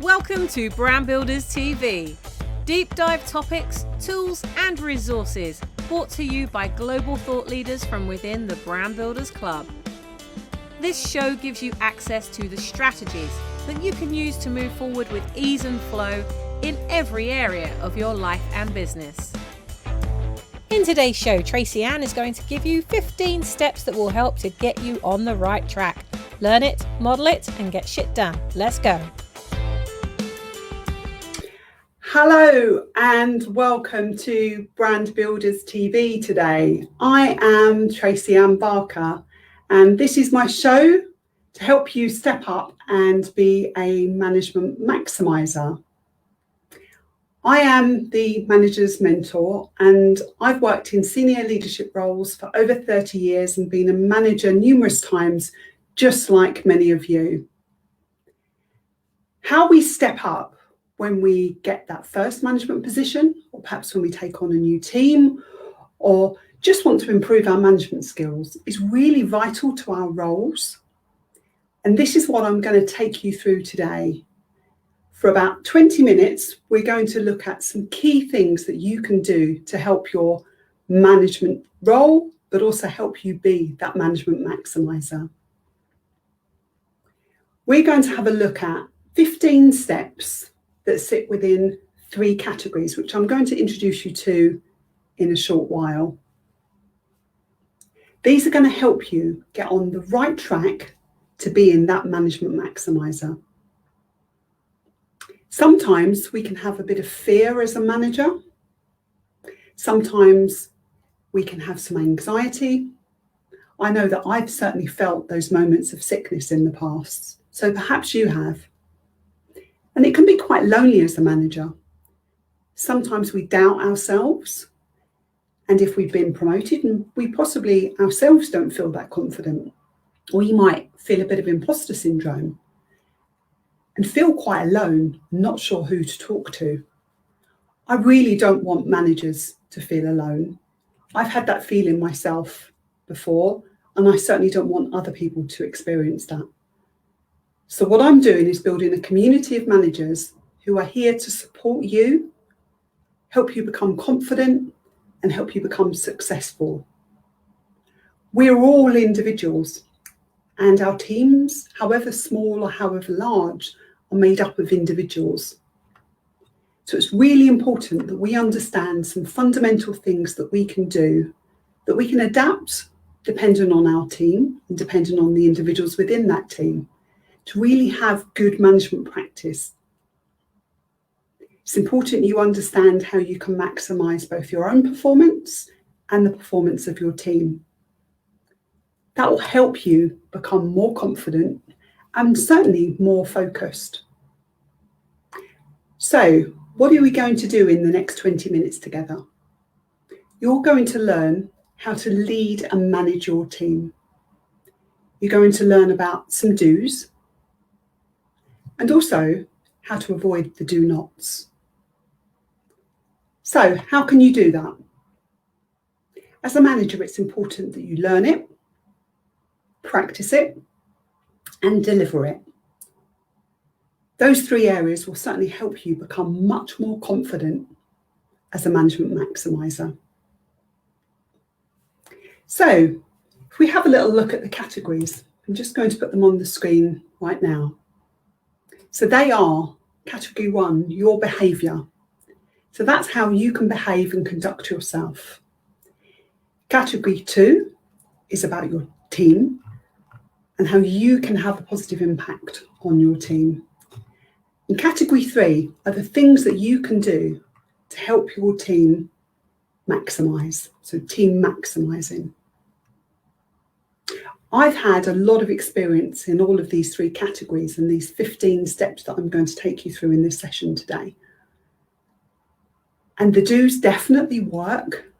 Welcome to Brand Builders TV. Deep dive topics, tools and resources brought to you by global thought leaders from within the Brand Builders Club. This show gives you access to the strategies that you can use to move forward with ease and flow in every area of your life and business. In today's show, Tracy-Anne is going to give you 15 steps that will help to get you on the right track. Learn it, model it, and get shit done. Let's go. Hello and welcome to Brand Builders TV today. I am Tracy-Anne Barker and this is my show to help you step up and be a management maximiser. I am the manager's mentor and I've worked in senior leadership roles for over 30 years and been a manager numerous times, just like many of you. How we step up when we get that first management position, or perhaps when we take on a new team, or just want to improve our management skills is really vital to our roles. And this is what I'm going to take you through today. For about 20 minutes, we're going to look at some key things that you can do to help your management role, but also help you be that management maximiser. We're going to have a look at 15 steps that sit within 3 categories, which I'm going to introduce you to in a short while. These are going to help you get on the right track to being that management maximiser. Sometimes we can have a bit of fear as a manager. Sometimes we can have some anxiety. I know that I've certainly felt those moments of sickness in the past, so perhaps you have. And it can be quite lonely as a manager. Sometimes we doubt ourselves, and if we've been promoted and we possibly ourselves don't feel that confident, or you might feel a bit of imposter syndrome and feel quite alone, not sure who to talk to. I really don't want managers to feel alone. I've had that feeling myself before, and I certainly don't want other people to experience that. So what I'm doing is building a community of managers who are here to support you, help you become confident, and help you become successful. We're all individuals, and our teams, however small or however large, are made up of individuals. So it's really important that we understand some fundamental things that we can do, that we can adapt depending on our team and depending on the individuals within that team, to really have good management practice. It's important you understand how you can maximise both your own performance and the performance of your team. That will help you become more confident and certainly more focused. So, what are we going to do in the next 20 minutes together? You're going to learn how to lead and manage your team. You're going to learn about some do's and also how to avoid the do nots. So, how can you do that? As a manager, it's important that you learn it, practice it, and deliver it. Those 3 areas will certainly help you become much more confident as a management maximiser. So, if we have a little look at the categories, I'm just going to put them on the screen right now. So they are category 1, your behaviour. So that's how you can behave and conduct yourself. Category 2 is about your team and how you can have a positive impact on your team. And category 3 are the things that you can do to help your team maximise, so team maximising. I've had a lot of experience in all of these 3 categories and these 15 steps that I'm going to take you through in this session today. And the do's definitely work,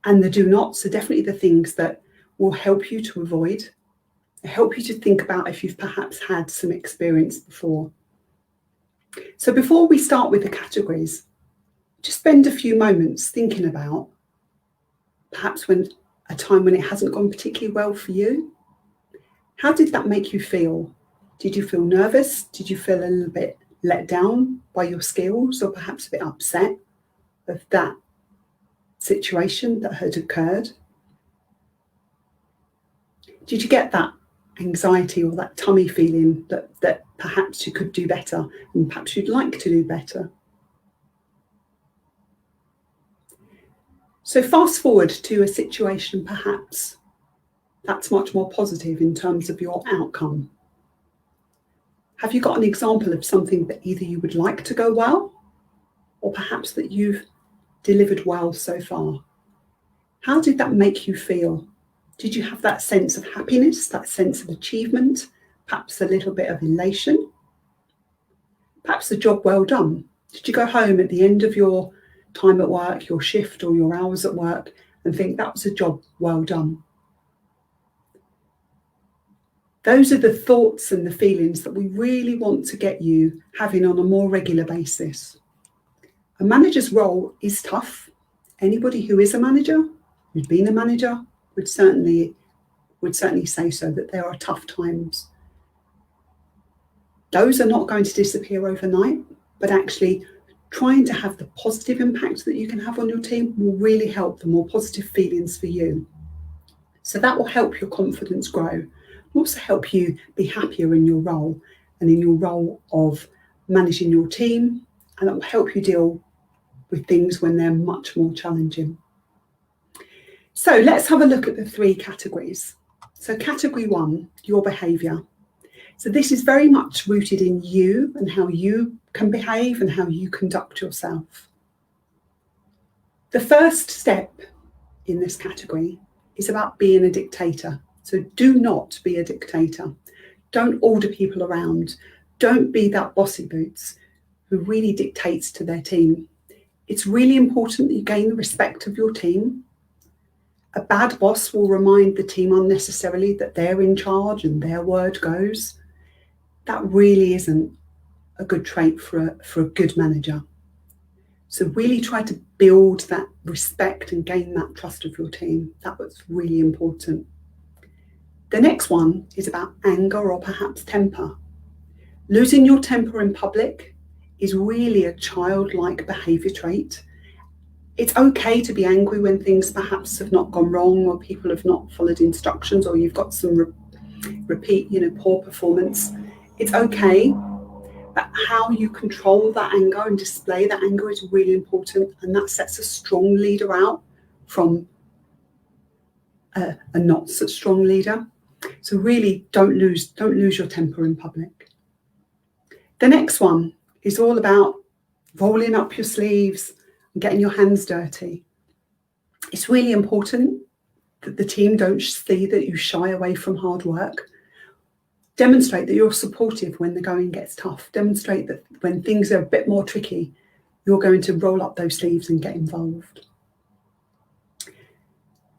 and the do nots are definitely the things that will help you to avoid, help you to think about if you've perhaps had some experience before. So before we start with the categories, just spend a few moments thinking about perhaps a time when it hasn't gone particularly well for you. How did that make you feel? Did you feel nervous? Did you feel a little bit let down by your skills, or perhaps a bit upset of that situation that had occurred? Did you get that anxiety or that tummy feeling that perhaps you could do better and perhaps you'd like to do better? So fast forward to a situation perhaps that's much more positive in terms of your outcome. Have you got an example of something that either you would like to go well, or perhaps that you've delivered well so far? How did that make you feel? Did you have that sense of happiness, that sense of achievement, perhaps a little bit of elation? Perhaps a job well done. Did you go home at the end of your time at work, your shift or your hours at work, and think that was a job well done? Those are the thoughts and the feelings that we really want to get you having on a more regular basis. A manager's role is tough. Anybody who is a manager, who's been a manager, would certainly say so, that there are tough times. Those are not going to disappear overnight, but actually trying to have the positive impact that you can have on your team will really help the more positive feelings for you. So that will help your confidence grow. Also help you be happier in your role and in your role of managing your team, and that will help you deal with things when they're much more challenging. So let's have a look at the 3 categories. So category 1, your behaviour. So this is very much rooted in you and how you can behave and how you conduct yourself. The first step in this category is about being a dictator. So do not be a dictator. Don't order people around. Don't be that bossy boots who really dictates to their team. It's really important that you gain the respect of your team. A bad boss will remind the team unnecessarily that they're in charge and their word goes. That really isn't a good trait for a good manager. So really try to build that respect and gain that trust of your team. That was really important. The next one is about anger or perhaps temper. Losing your temper in public is really a childlike behaviour trait. It's okay to be angry when things perhaps have not gone wrong, or people have not followed instructions, or you've got some repeat, poor performance. It's okay, but how you control that anger and display that anger is really important, and that sets a strong leader out from a not such strong leader. So really don't lose your temper in public. The next one is all about rolling up your sleeves and getting your hands dirty. It's really important that the team don't see that you shy away from hard work. Demonstrate that you're supportive when the going gets tough. Demonstrate that when things are a bit more tricky, you're going to roll up those sleeves and get involved.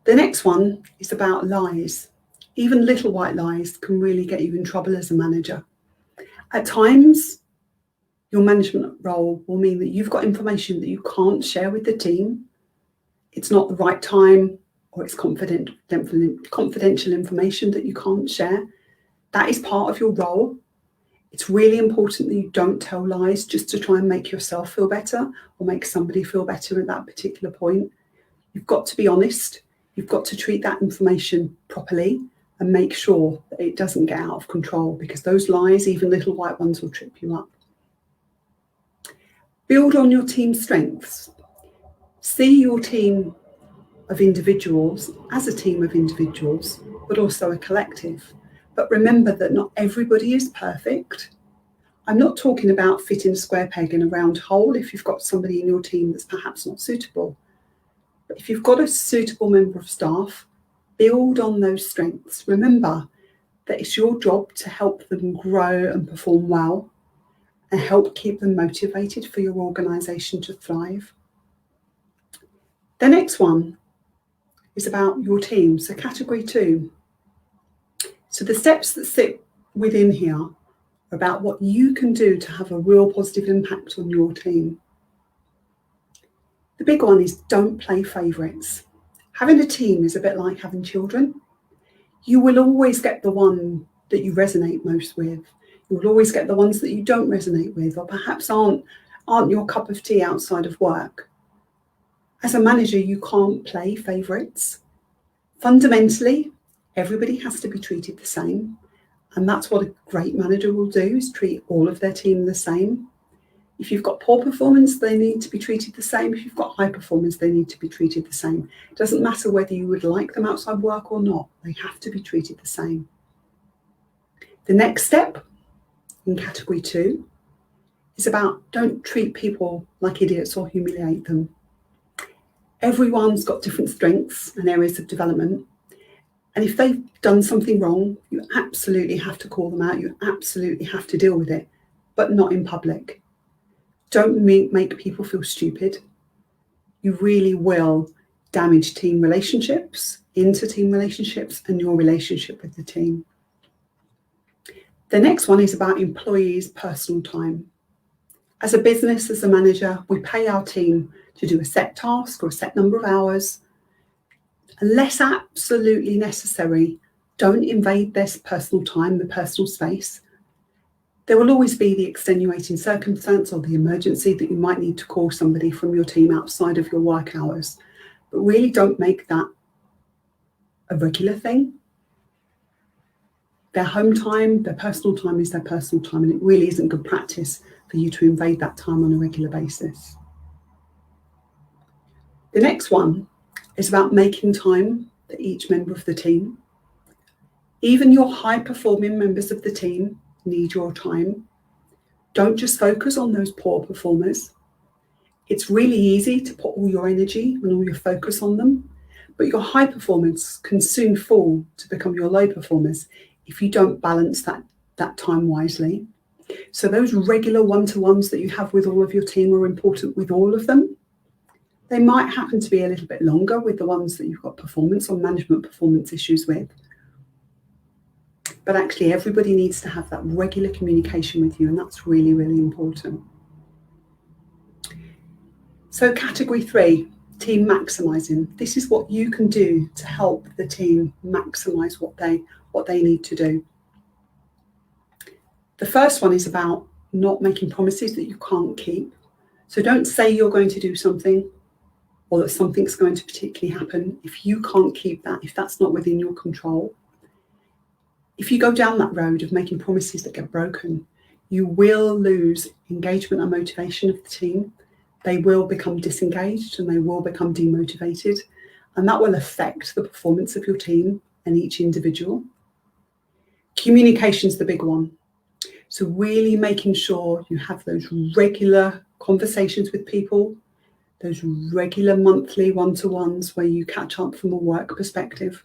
The next one is about lies. Even little white lies can really get you in trouble as a manager. At times, your management role will mean that you've got information that you can't share with the team. It's not the right time, or it's confidential information that you can't share. That is part of your role. It's really important that you don't tell lies just to try and make yourself feel better or make somebody feel better at that particular point. You've got to be honest. You've got to treat that information properly and make sure that it doesn't get out of control, because those lies, even little white ones, will trip you up. Build on your team's strengths. See your team of individuals as a team of individuals, but also a collective. But remember that not everybody is perfect. I'm not talking about fitting a square peg in a round hole if you've got somebody in your team that's perhaps not suitable. But if you've got a suitable member of staff, build on those strengths. Remember that it's your job to help them grow and perform well and help keep them motivated for your organisation to thrive. The next one is about your team. So category 2. So the steps that sit within here are about what you can do to have a real positive impact on your team. The big one is don't play favourites. Having a team is a bit like having children. You will always get the one that you resonate most with. You'll always get the ones that you don't resonate with, or perhaps aren't your cup of tea outside of work. As a manager, you can't play favourites. Fundamentally, everybody has to be treated the same. And that's what a great manager will do, is treat all of their team the same. If you've got poor performance, they need to be treated the same. If you've got high performance, they need to be treated the same. It doesn't matter whether you would like them outside work or not. They have to be treated the same. The next step in category 2 is about don't treat people like idiots or humiliate them. Everyone's got different strengths and areas of development. And if they've done something wrong, you absolutely have to call them out. You absolutely have to deal with it, but not in public. Don't make people feel stupid. You really will damage team relationships, inter-team relationships, and your relationship with the team. The next one is about employees' personal time. As a business, as a manager, we pay our team to do a set task or a set number of hours. Unless absolutely necessary, don't invade their personal time, the personal space. There will always be the extenuating circumstance or the emergency that you might need to call somebody from your team outside of your work hours. But really don't make that a regular thing. Their home time, their personal time is their personal time, and it really isn't good practice for you to invade that time on a regular basis. The next one is about making time for each member of the team. Even your high-performing members of the team need your time. Don't just focus on those poor performers. It's really easy to put all your energy and all your focus on them, but your high performers can soon fall to become your low performers if you don't balance that time wisely. So those regular one-to-ones that you have with all of your team are important with all of them. They might happen to be a little bit longer with the ones that you've got performance or management performance issues with. But actually, everybody needs to have that regular communication with you, and that's really, really important. So category 3, team maximising. This is what you can do to help the team maximise what they need to do. The first one is about not making promises that you can't keep. So don't say you're going to do something or that something's going to particularly happen if you can't keep that, if that's not within your control. If you go down that road of making promises that get broken, you will lose engagement and motivation of the team. They will become disengaged and they will become demotivated, and that will affect the performance of your team and each individual. Communication's the big one. So really making sure you have those regular conversations with people, those regular monthly one-to-ones where you catch up from a work perspective.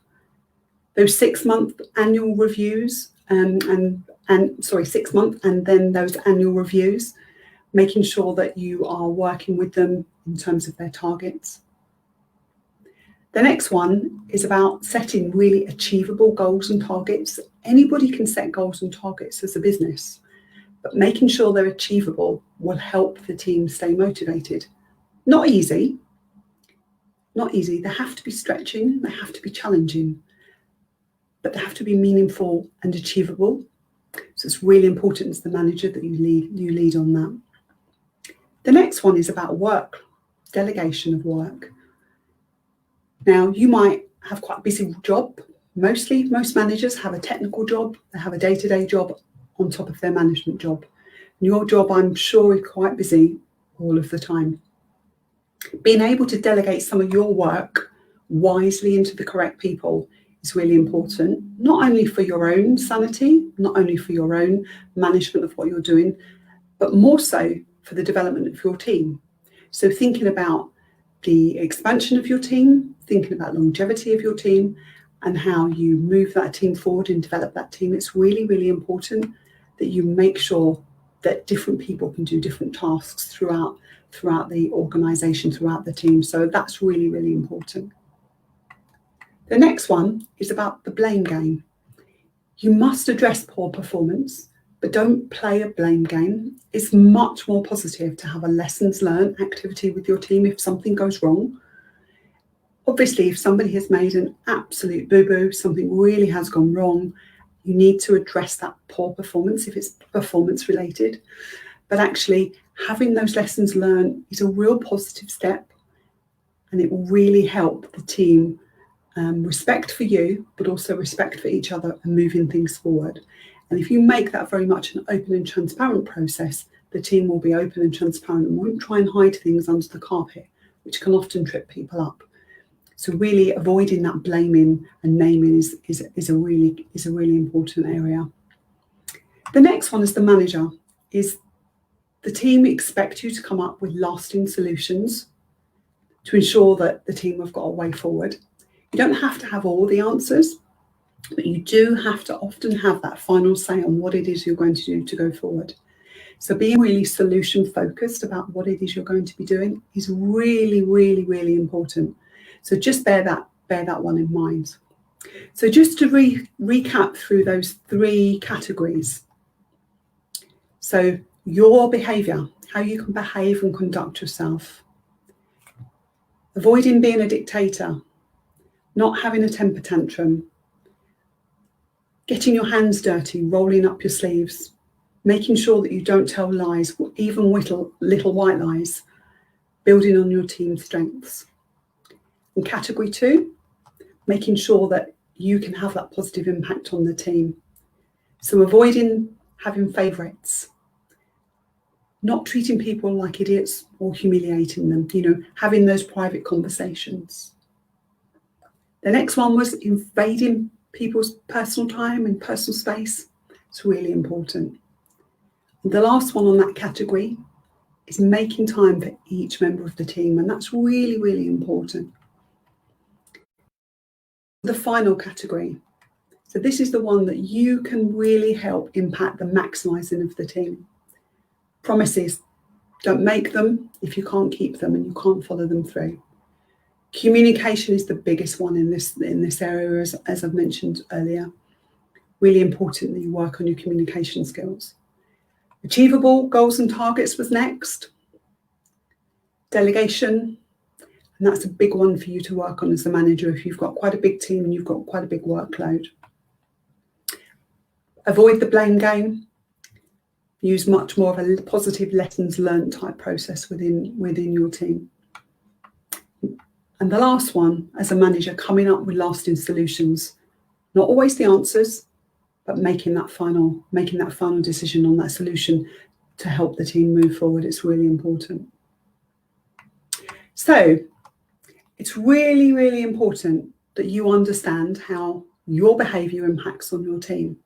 Those 6-month annual reviews, 6 month and then those annual reviews, making sure that you are working with them in terms of their targets. The next one is about setting really achievable goals and targets. Anybody can set goals and targets as a business, but making sure they're achievable will help the team stay motivated. Not easy. They have to be stretching, they have to be challenging, but they have to be meaningful and achievable. So it's really important as the manager that you lead on that. The next one is about work, delegation of work. Now, you might have quite a busy job. Most managers have a technical job, they have a day-to-day job on top of their management job. And your job, I'm sure, is quite busy all of the time. Being able to delegate some of your work wisely into the correct people is really important, not only for your own sanity, not only for your own management of what you're doing, but more so for the development of your team. So thinking about the expansion of your team, thinking about longevity of your team, and how you move that team forward and develop that team, it's really, really important that you make sure that different people can do different tasks throughout the organisation, throughout the team. So that's really, really important. The next one is about the blame game. You must address poor performance, but don't play a blame game. It's much more positive to have a lessons learned activity with your team if something goes wrong. Obviously, if somebody has made an absolute boo-boo, something really has gone wrong, You need to address that poor performance if it's performance related. But actually, having those lessons learned is a real positive step, and it will really help the team respect for you, but also respect for each other and moving things forward. And if you make that very much an open and transparent process, the team will be open and transparent and won't try and hide things under the carpet, which can often trip people up. So really avoiding that blaming and naming is a really important area. The next one is the manager. Is the team expect you to come up with lasting solutions to ensure that the team have got a way forward. You don't have to have all the answers, but you do have to often have that final say on what it is you're going to do to go forward. So being really solution focused about what it is you're going to be doing is really, really, really important. So just bear that one in mind. So just to recap through those 3 categories. So your behaviour, how you can behave and conduct yourself. Avoiding being a dictator, not having a temper tantrum, getting your hands dirty, rolling up your sleeves, making sure that you don't tell lies, even little white lies, building on your team's strengths. And category 2, making sure that you can have that positive impact on the team. So avoiding having favourites, not treating people like idiots or humiliating them, having those private conversations. The next one was invading people's personal time and personal space. It's really important. And the last one on that category is making time for each member of the team, and that's really, really important. The final category. So this is the one that you can really help impact the maximising of the team. Promises, don't make them if you can't keep them and you can't follow them through. Communication is the biggest one in this area, as I've mentioned earlier. Really important that you work on your communication skills. Achievable goals and targets was next. Delegation, and that's a big one for you to work on as a manager if you've got quite a big team and you've got quite a big workload. Avoid the blame game. Use much more of a positive lessons learned type process within your team. And the last one, as a manager, coming up with lasting solutions. Not always the answers, but making that final decision on that solution to help the team move forward. It's really important. So it's really, really important that you understand how your behaviour impacts on your team.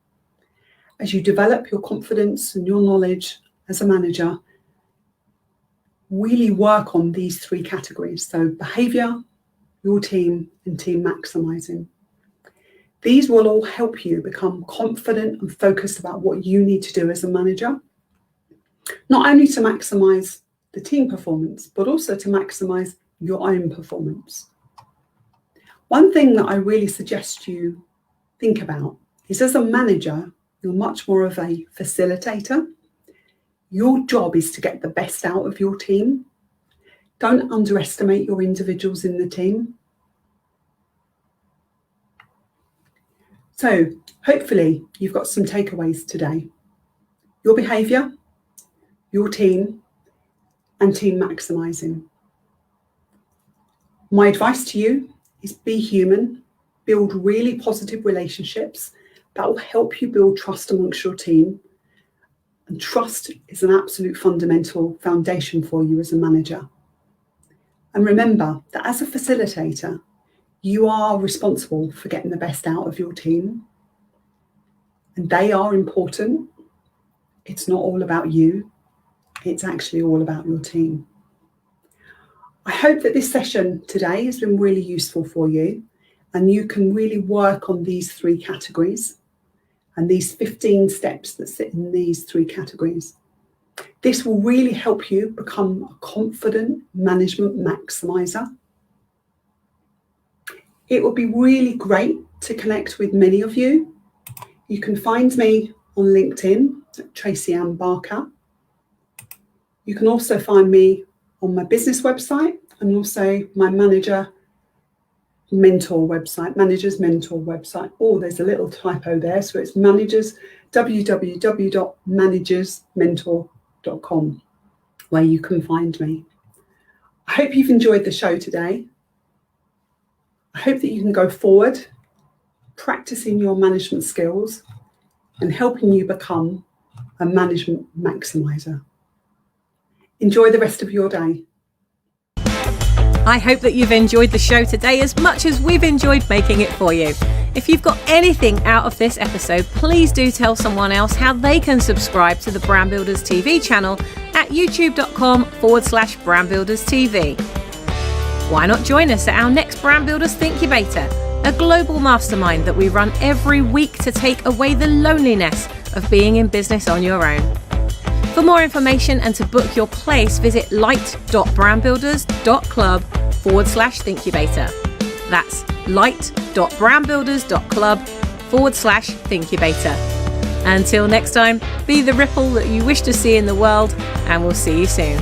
As you develop your confidence and your knowledge as a manager, really work on these 3 categories. So behaviour, your team, and team maximising. These will all help you become confident and focused about what you need to do as a manager, not only to maximise the team performance, but also to maximise your own performance. One thing that I really suggest you think about is, as a manager, you're much more of a facilitator. Your job is to get the best out of your team. Don't underestimate your individuals in the team. So hopefully you've got some takeaways today. Your behaviour, your team, and team maximising. My advice to you is be human, build really positive relationships that will help you build trust amongst your team. And trust is an absolute fundamental foundation for you as a manager. And remember that as a facilitator, you are responsible for getting the best out of your team. And they are important. It's not all about you. It's actually all about your team. I hope that this session today has been really useful for you, and you can really work on these 3 categories and these 15 steps that sit in these 3 categories. This will really help you become a confident management maximiser. It would be really great to connect with many of you. You can find me on LinkedIn at Tracy-Anne Barker. You can also find me on my business website and also my manager mentor website, Managers Mentor website. Oh, there's a little typo there. So it's managers, www.managersmentor.com, where you can find me. I hope you've enjoyed the show today. I hope that you can go forward, practicing your management skills and helping you become a management maximiser. Enjoy the rest of your day. I hope that you've enjoyed the show today as much as we've enjoyed making it for you. If you've got anything out of this episode, please do tell someone else how they can subscribe to the Brand Builders TV channel at youtube.com/brandbuilderstv. Why not join us at our next Brand Builders Thinkubator, a global mastermind that we run every week to take away the loneliness of being in business on your own. For more information and to book your place, visit light.brandbuilders.club/Thinkubator. That's light.brandbuilders.club/Thinkubator. Until next time, be the ripple that you wish to see in the world, and we'll see you soon.